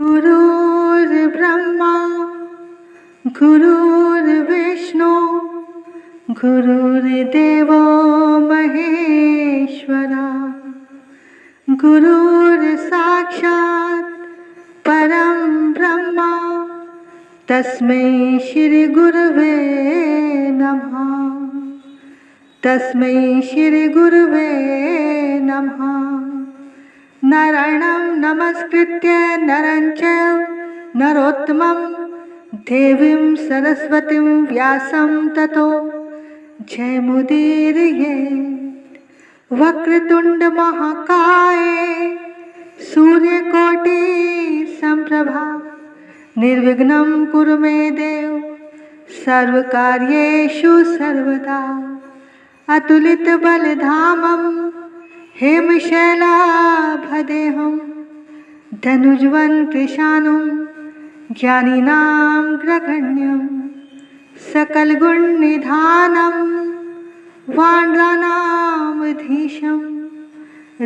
गुरुर्ब्रह्मा गुरुर्विष्णु गुरुर्देवो महेश्वरा गुरुर्साक्षात् परं ब्रह्मा तस्मै श्री गुरुवे नमः। तस्मै श्री गुरुवे नमः। नारायणं नमस्कृत्य नरं चैव नरोत्तमं देवीं सरस्वतीं व्यासं ततो जयमुदीरयेत्। वक्रतुंड महाकाय सूर्यकोटि संप्रभा निर्विघ्नं कुरु मे देव सर्वकार्येषु सर्वदा। अतुलित बलधामं हेमशैलाभदेहं धनुज्वं कृशानं ज्ञानिनां ग्रगण्यं सकलगुणनिधानं वानराणामधीशं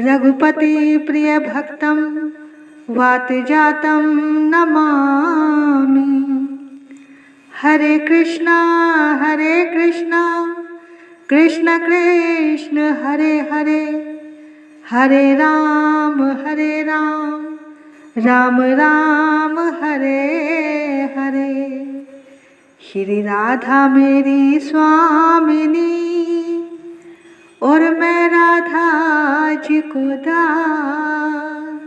रघुपतिप्रियभक्तं वातजातं नमामि। हरे कृष्णा कृष्ण कृष्ण हरे हरे हरे राम राम राम हरे हरे। श्री राधा मेरी स्वामिनी और मैं राधा जी को दास।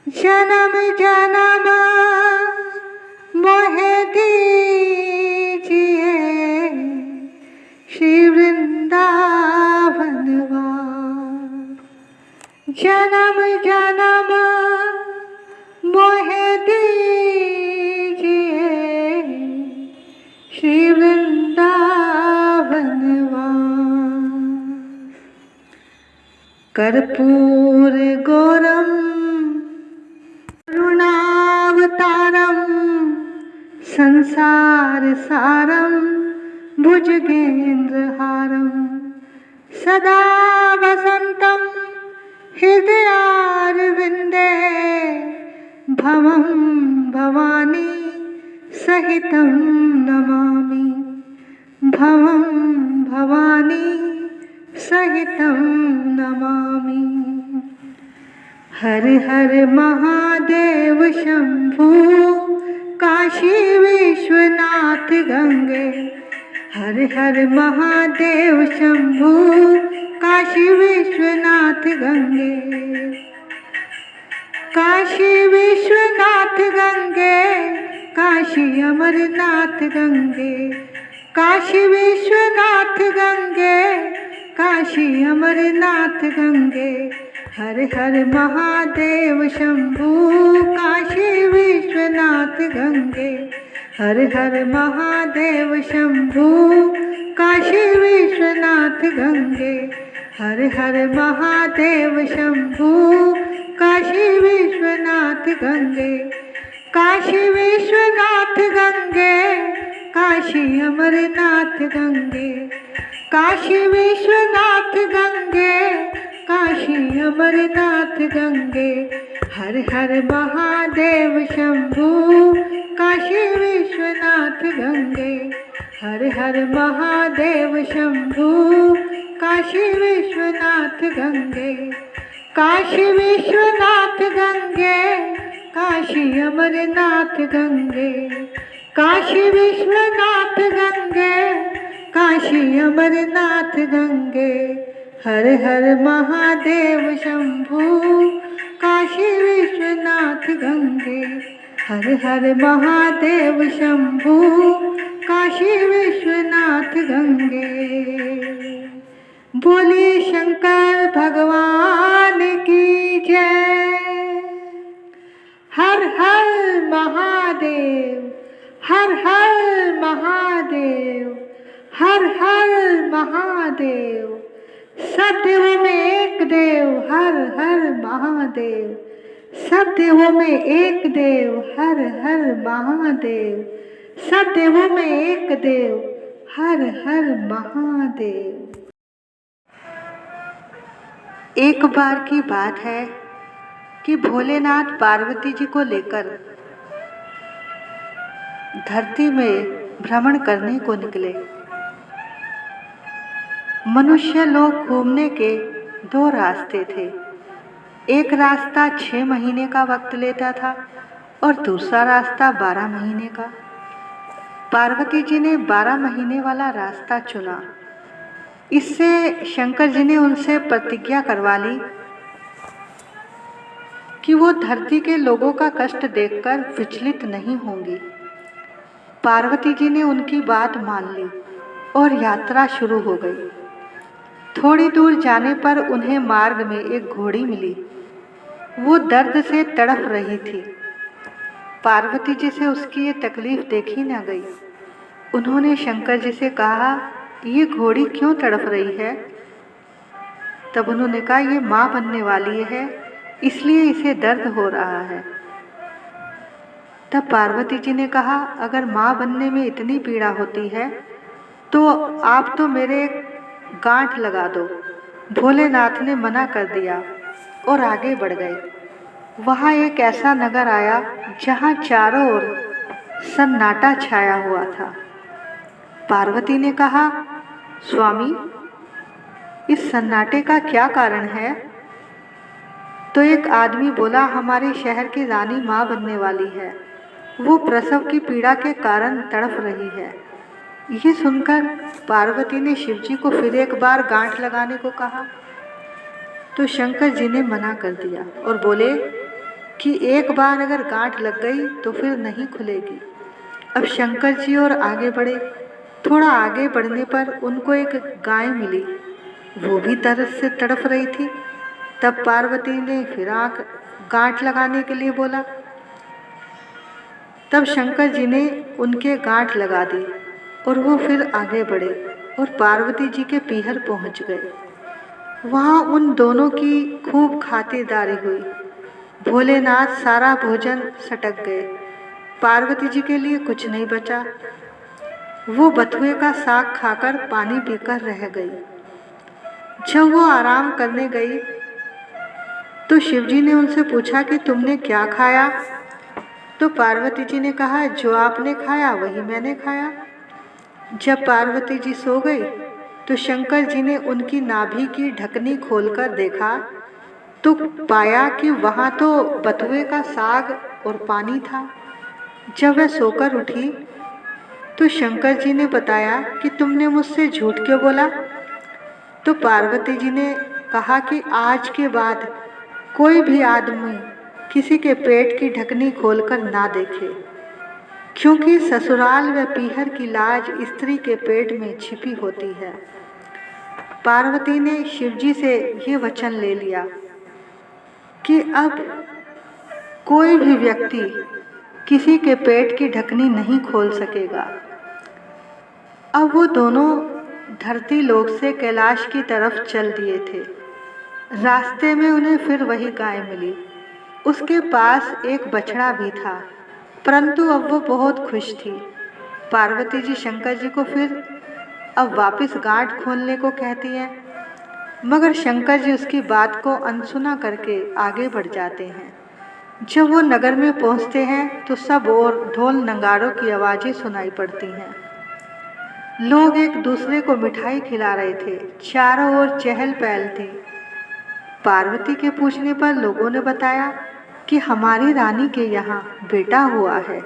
जन्म जन्म मोहे दीजिए श्री वृंदावन वास। जन्म जन्म मोहे दीजिए श्री वृंदावन वास। कर्पूर गौरम करुणावतारम संसार सारम भुजगेन्द्रहारं सदा वसन्तं हृदयारविन्दे भवं भवानी सहितं नमामि। भवं भवानी सहितं नमामि। हर हर महादेव शंभु काशी विश्वनाथ गंगे। हर हर महादेव शंभु काशी विश्वनाथ गंगे। काशी विश्वनाथ गंगे काशी अमरनाथ गंगे। काशी विश्वनाथ गंगे काशी अमरनाथ गंगे। हर हर महादेव शंभु काशी विश्वनाथ गंगे। हर हर महादेव शंभु काशी विश्वनाथ गंगे। हर हर महादेव शंभु काशी विश्वनाथ गंगे। काशी विश्वनाथ गंगे काशी अमरनाथ गंगे। काशी विश्वनाथ गंगे काशी अमरनाथ गंगे। हर हर महादेव शंभु काशी विश्वनाथ गंगे। हर हर महादेव शंभु काशी विश्वनाथ गंगे। काशी विश्वनाथ गंगे काशी अमरनाथ गंगे। काशी विश्वनाथ गंगे काशी अमरनाथ गंगे। हर हर महादेव शंभु काशी विश्वनाथ गंगे। हर हर महादेव शंभु काशी विश्वनाथ गंगे। बोले शंकर भगवान की जय। हर हर महादेव हर हर महादेव हर हर महादेव। सब देवों में एक देव हर हर महादेव। सब देवों में एक देव हर हर महादेव। सब देवों में एक देव हर हर महादेव। एक बार की बात है, कि भोलेनाथ पार्वती जी को लेकर धरती में भ्रमण करने को निकले। मनुष्य लोग घूमने के दो रास्ते थे। एक रास्ता 6 महीने का वक्त लेता था और दूसरा रास्ता 12 महीने का। पार्वती जी ने 12 महीने वाला रास्ता चुना। इससे शंकर जी ने उनसे प्रतिज्ञा करवा ली कि वो धरती के लोगों का कष्ट देखकर विचलित नहीं होंगी। पार्वती जी ने उनकी बात मान ली और यात्रा शुरू हो गई। थोड़ी दूर जाने पर उन्हें मार्ग में एक घोड़ी मिली। वो दर्द से तड़प रही थी। पार्वती जी से उसकी ये तकलीफ देखी न गई। उन्होंने शंकर जी से कहा, ये घोड़ी क्यों तड़प रही है? तब उन्होंने कहा, ये माँ बनने वाली है, इसलिए इसे दर्द हो रहा है। तब पार्वती जी ने कहा, अगर माँ बनने में इतनी पीड़ा होती है तो आप तो मेरे गांठ लगा दो। भोलेनाथ ने मना कर दिया और आगे बढ़ गए। वहाँ एक ऐसा नगर आया जहाँ चारों ओर सन्नाटा छाया हुआ था। पार्वती ने कहा, स्वामी, इस सन्नाटे का क्या कारण है? तो एक आदमी बोला, हमारे शहर की रानी माँ बनने वाली है, वो प्रसव की पीड़ा के कारण तड़प रही है। ये सुनकर पार्वती ने शिवजी को फिर एक बार गांठ लगाने को कहा तो शंकर जी ने मना कर दिया और बोले कि एक बार अगर गांठ लग गई तो फिर नहीं खुलेगी। अब शंकर जी और आगे बढ़े। थोड़ा आगे बढ़ने पर उनको एक गाय मिली, वो भी तरस से तड़प रही थी। तब पार्वती ने फिर गांठ लगाने के लिए बोला। तब शंकर जी ने उनके गांठ लगा दी और वो फिर आगे बढ़े और पार्वती जी के पीहर पहुंच गए। वहाँ उन दोनों की खूब खातिरदारी हुई। भोलेनाथ सारा भोजन सटक गए। पार्वती जी के लिए कुछ नहीं बचा। वो बथुए का साग खाकर पानी पीकर रह गई। जब वो आराम करने गई तो शिवजी ने उनसे पूछा कि तुमने क्या खाया? तो पार्वती जी ने कहा, जो आपने खाया वही मैंने खाया। जब पार्वती जी सो गई तो शंकर जी ने उनकी नाभि की ढकनी खोलकर देखा तो पाया कि वहाँ तो बथुए का साग और पानी था। जब वह सोकर उठी तो शंकर जी ने बताया कि तुमने मुझसे झूठ क्यों बोला? तो पार्वती जी ने कहा कि आज के बाद कोई भी आदमी किसी के पेट की ढकनी खोलकर ना देखे, क्योंकि ससुराल व पीहर की लाज स्त्री के पेट में छिपी होती है। पार्वती ने शिवजी से ये वचन ले लिया कि अब कोई भी व्यक्ति किसी के पेट की ढकनी नहीं खोल सकेगा। अब वो दोनों धरती लोक से कैलाश की तरफ चल दिए थे। रास्ते में उन्हें फिर वही गाय मिली। उसके पास एक बछड़ा भी था, परंतु अब वो बहुत खुश थी। पार्वती जी शंकर जी को फिर अब वापस गांठ खोलने को कहती हैं, मगर शंकर जी उसकी बात को अनसुना करके आगे बढ़ जाते हैं। जब वो नगर में पहुंचते हैं तो सब और ढोल नगाड़ों की आवाज़ें सुनाई पड़ती हैं। लोग एक दूसरे को मिठाई खिला रहे थे। चारों ओर चहल पहल थी। पार्वती के पूछने पर लोगों ने बताया कि हमारी रानी के यहाँ बेटा हुआ है,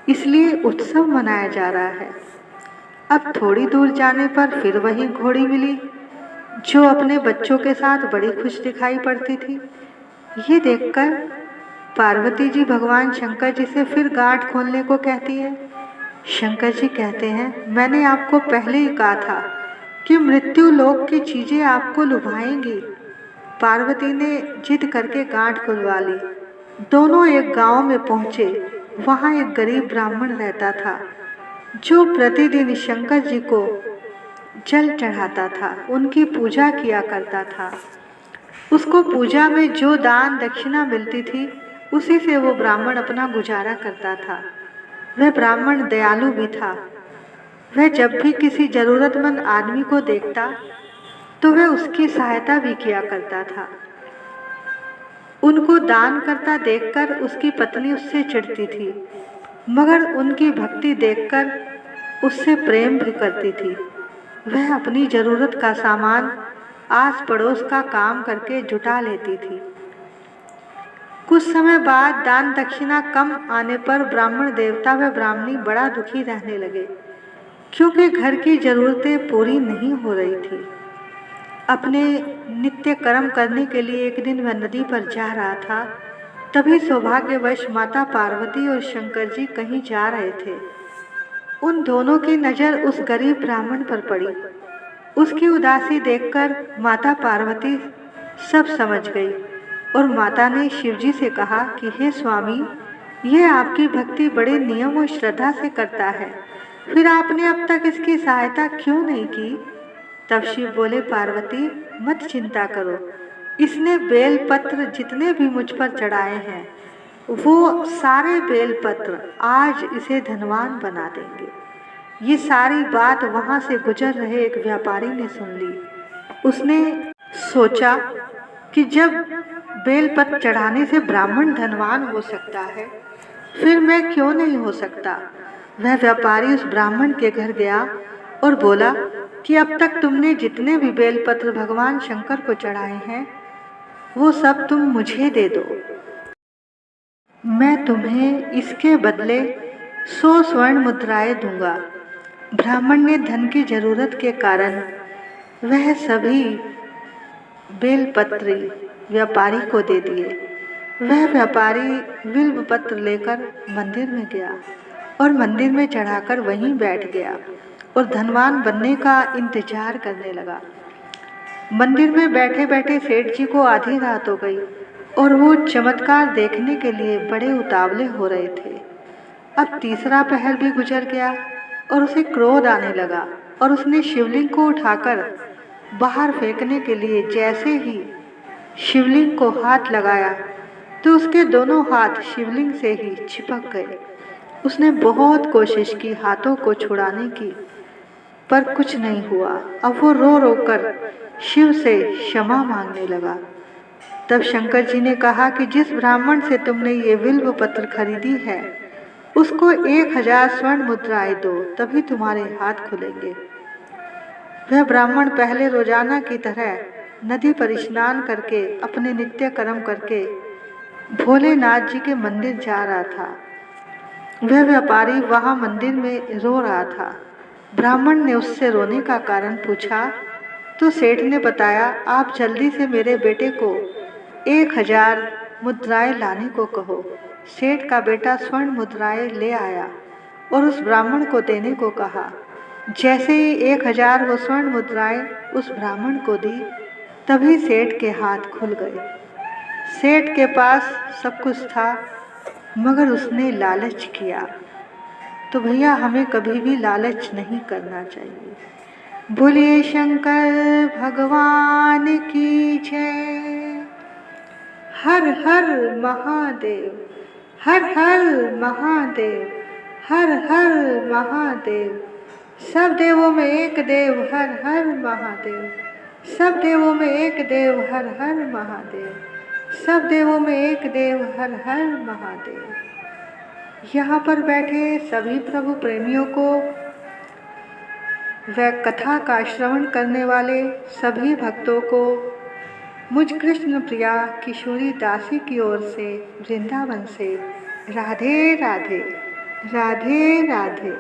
इसलिए उत्सव मनाया जा रहा है। अब थोड़ी दूर जाने पर फिर वही घोड़ी मिली, जो अपने बच्चों के साथ बड़ी खुश दिखाई पड़ती थी। ये देखकर पार्वती जी भगवान शंकर जी से फिर गांठ खोलने को कहती है। शंकर जी कहते हैं, मैंने आपको पहले ही कहा था कि मृत्यु लोक की चीज़ें आपको लुभाएंगी। पार्वती ने जिद करके गांठ खुलवा ली। दोनों एक गांव में पहुँचे। वहाँ एक गरीब ब्राह्मण रहता था, जो प्रतिदिन शंकर जी को जल चढ़ाता था, उनकी पूजा किया करता था। उसको पूजा में जो दान दक्षिणा मिलती थी, उसी से वो ब्राह्मण अपना गुजारा करता था। वह ब्राह्मण दयालु भी था। वह जब भी किसी जरूरतमंद आदमी को देखता तो वह उसकी सहायता भी किया करता था। उनको दान करता देखकर उसकी पत्नी उससे चिढ़ती थी, मगर उनकी भक्ति देखकर उससे प्रेम भी करती थी। वह अपनी जरूरत का सामान आस पड़ोस का काम करके जुटा लेती थी। कुछ समय बाद दान दक्षिणा कम आने पर ब्राह्मण देवता व ब्राह्मणी बड़ा दुखी रहने लगे, क्योंकि घर की जरूरतें पूरी नहीं हो रही थी। अपने नित्य कर्म करने के लिए एक दिन वह नदी पर जा रहा था। तभी सौभाग्यवश माता पार्वती और शंकर जी कहीं जा रहे थे। उन दोनों की नज़र उस गरीब ब्राह्मण पर पड़ी। उसकी उदासी देखकर माता पार्वती सब समझ गई और माता ने शिवजी से कहा कि हे स्वामी, यह आपकी भक्ति बड़े नियम और श्रद्धा से करता है, फिर आपने अब तक इसकी सहायता क्यों नहीं की? तब शिव बोले, पार्वती मत चिंता करो, इसने बेलपत्र जितने भी मुझ पर चढ़ाए हैं वो सारे बेलपत्र आज इसे धनवान बना देंगे। ये सारी बात वहाँ से गुजर रहे एक व्यापारी ने सुन ली। उसने सोचा कि जब बेलपत्र चढ़ाने से ब्राह्मण धनवान हो सकता है, फिर मैं क्यों नहीं हो सकता। वह व्यापारी उस ब्राह्मण के घर गया और बोला कि अब तक तुमने जितने भी बेलपत्र भगवान शंकर को चढ़ाए हैं वो सब तुम मुझे दे दो, मैं तुम्हें इसके बदले 100 स्वर्ण मुद्राएं दूंगा। ब्राह्मण ने धन की जरूरत के कारण वह सभी बेलपत्र व्यापारी को दे दिए। वह व्यापारी बिल्व पत्र लेकर मंदिर में गया और मंदिर में चढ़ाकर वहीं बैठ गया और धनवान बनने का इंतजार करने लगा। मंदिर में बैठे बैठे सेठ जी को आधी रात हो गई और वो चमत्कार देखने के लिए बड़े उतावले हो रहे थे। अब तीसरा पहर भी गुजर गया और उसे क्रोध आने लगा और उसने शिवलिंग को उठाकर बाहर फेंकने के लिए जैसे ही शिवलिंग को हाथ लगाया तो उसके दोनों हाथ शिवलिंग से ही चिपक गए। उसने बहुत कोशिश की हाथों को छुड़ाने की, पर कुछ नहीं हुआ। अब वो रो रो कर शिव से क्षमा मांगने लगा। तब शंकर जी ने कहा कि जिस ब्राह्मण से तुमने ये बिल्व पत्र खरीदी है उसको 1000 स्वर्ण मुद्राएं दो, तभी तुम्हारे हाथ खुलेंगे। वह ब्राह्मण पहले रोजाना की तरह नदी पर स्नान करके अपने नित्य कर्म करके भोलेनाथ जी के मंदिर जा रहा था। वह व्यापारी वहां मंदिर में रो रहा था। ब्राह्मण ने उससे रोने का कारण पूछा तो सेठ ने बताया, आप जल्दी से मेरे बेटे को 1000 मुद्राएं लाने को कहो। सेठ का बेटा स्वर्ण मुद्राएं ले आया और उस ब्राह्मण को देने को कहा। जैसे ही 1000 वो स्वर्ण मुद्राएं उस ब्राह्मण को दी, तभी सेठ के हाथ खुल गए। सेठ के पास सब कुछ था, मगर उसने लालच किया। तो भैया हमें कभी भी लालच नहीं करना चाहिए। बोलिए शंकर भगवान की जय। हर हर महादेव, हर हर महादेव, हर हर महादेव। सब देवों में एक देव, हर हर महादेव। सब देवों में एक देव, हर हर महादेव। सब देवों में एक देव, हर हर महादेव। यहाँ पर बैठे सभी प्रभु प्रेमियों को व कथा का श्रवण करने वाले सभी भक्तों को मुझ कृष्ण प्रिया किशोरी दासी की ओर से वृंदावन से राधे राधे, राधे राधे।